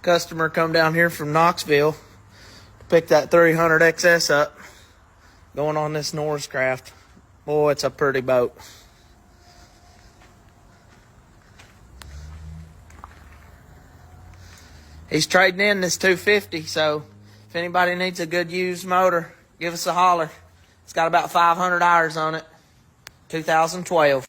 Customer come down here from Knoxville to pick that 300 XS up, going on this Norris Craft. Boy, it's a pretty boat. He's trading in this 250, so if anybody needs a good used motor, give us a holler. It's got about 500 hours on it. 2012.